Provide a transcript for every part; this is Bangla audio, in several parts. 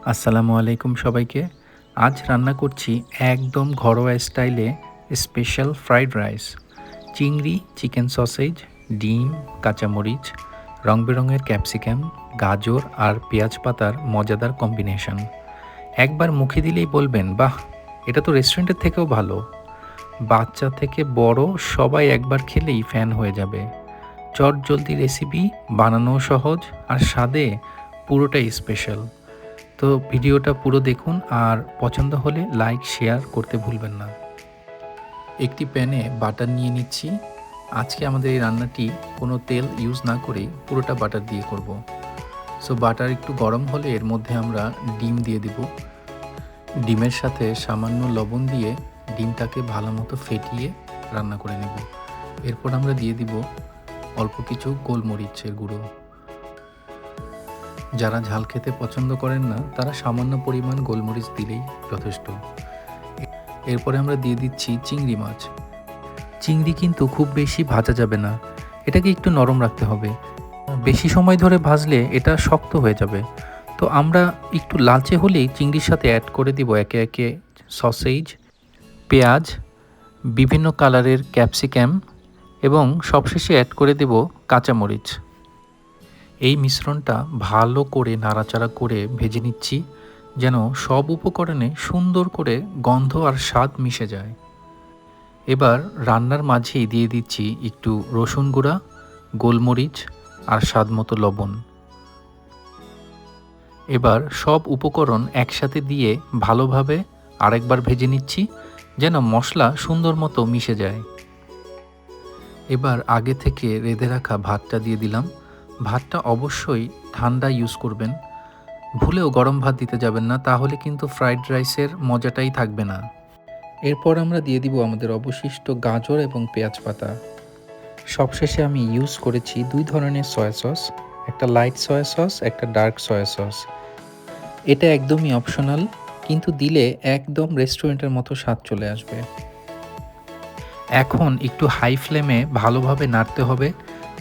আসসালামু আলাইকুম সবাইকে। আজ রান্না করছি একদম ঘরোয়া স্টাইলে স্পেশাল ফ্রাইড রাইস। চিংড়ি, চিকেন সসেজ, ডিম, কাঁচামরিচ, রং-বেরঙের ক্যাপসিকাম, গাজর আর পেঁয়াজ পাতার মজাদার কম্বিনেশন। একবার মুখে দিলেই বলবেন, বাহ! এটা তো রেস্টুরেন্টের থেকেও ভালো। বাচ্চা থেকে বড় সবাই একবার খেলেই ফ্যান হয়ে যাবে। চটজলদি রেসিপি, বানানোও সহজ আর স্বাদে পুরোটাই স্পেশাল। তো ভিডিওটা পুরো দেখুন আর পছন্দ হলে লাইক শেয়ার করতে ভুলবেন না। একটি প্যানে বাটার নিয়ে নিচ্ছি। আজকে আমাদের এই রান্নাটি কোনো তেল ইউজ না করেই পুরোটা বাটার দিয়ে করব। সো বাটার একটু গরম হলে এর মধ্যে আমরা ডিম দিয়ে দিব। ডিমের সাথে সামান্য লবণ দিয়ে ডিমটাকে ভালো মতো ফেটিয়ে রান্না করে নেব। এরপর আমরা দিয়ে দিব অল্প কিছু গোলমরিচের গুঁড়ো। যারা ঝাল খেতে পছন্দ করেন না তারা সামান্য পরিমাণ গোলমরিচ দিলেই যথেষ্ট। এরপরে আমরা দিয়ে দিচ্ছি চিংড়ি মাছ। চিংড়ি কিন্তু খুব বেশি ভাজা যাবে না, এটাকে একটু নরম রাখতে হবে। বেশি সময় ধরে ভাজলে এটা শক্ত হয়ে যাবে। তো আমরা একটু লালচে হলেই চিংড়ির সাথে অ্যাড করে দিব একে একে সসেজ, পেঁয়াজ, বিভিন্ন কালারের ক্যাপসিকাম এবং সবশেষে অ্যাড করে দেব কাঁচামরিচ। এই মিশ্রণটা ভালো করে নাড়াচাড়া করে ভেজে নিচ্ছি, যেন সব উপকরণে সুন্দর করে গন্ধ আর স্বাদ মিশে যায়। এবার রান্নার মাঝেই দিয়ে দিচ্ছি একটু রসুন গুঁড়া, গোলমরিচ আর স্বাদ মতো লবণ। এবার সব উপকরণ একসাথে দিয়ে ভালোভাবে আরেকবার ভেজে নিচ্ছি, যেন মশলা সুন্দর মতো মিশে যায়। এবার আগে থেকে রেঁধে রাখা ভাতটা দিয়ে দিলাম। ভাতটা অবশ্যই ঠান্ডা ইউজ করবেন, ভুলেও গরম ভাত দিতে যাবেন না, তাহলে কিন্তু ফ্রাইড রাইসের মজাটাই থাকবে না। এরপর আমরা দিয়ে দিব আমাদের অবশিষ্ট গাজর এবং পেঁয়াজ পাতা। সবশেষে আমি ইউজ করেছি 2 ধরনের সয়া সস, একটা লাইট সয়া সস, একটা ডার্ক সয়া সস। এটা একদমই অপশনাল, কিন্তু দিলে একদম রেস্টুরেন্টের মতো স্বাদ চলে আসবে। এখন একটু হাই ফ্লেমে ভালোভাবে নাড়তে হবে,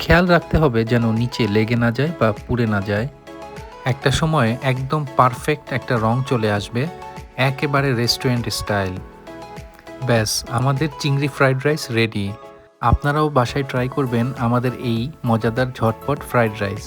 খেয়াল রাখতে হবে যেন নিচে লেগে না যায় বা পুড়ে না যায়। একটা সময় একদম পারফেক্ট একটা রং চলে আসবে, একেবারে রেস্টুরেন্ট স্টাইল। ব্যাস, আমাদের চিংড়ি ফ্রাইড রাইস রেডি। আপনারাও বাসায় ট্রাই করবেন আমাদের এই মজাদার ঝটপট ফ্রাইড রাইস।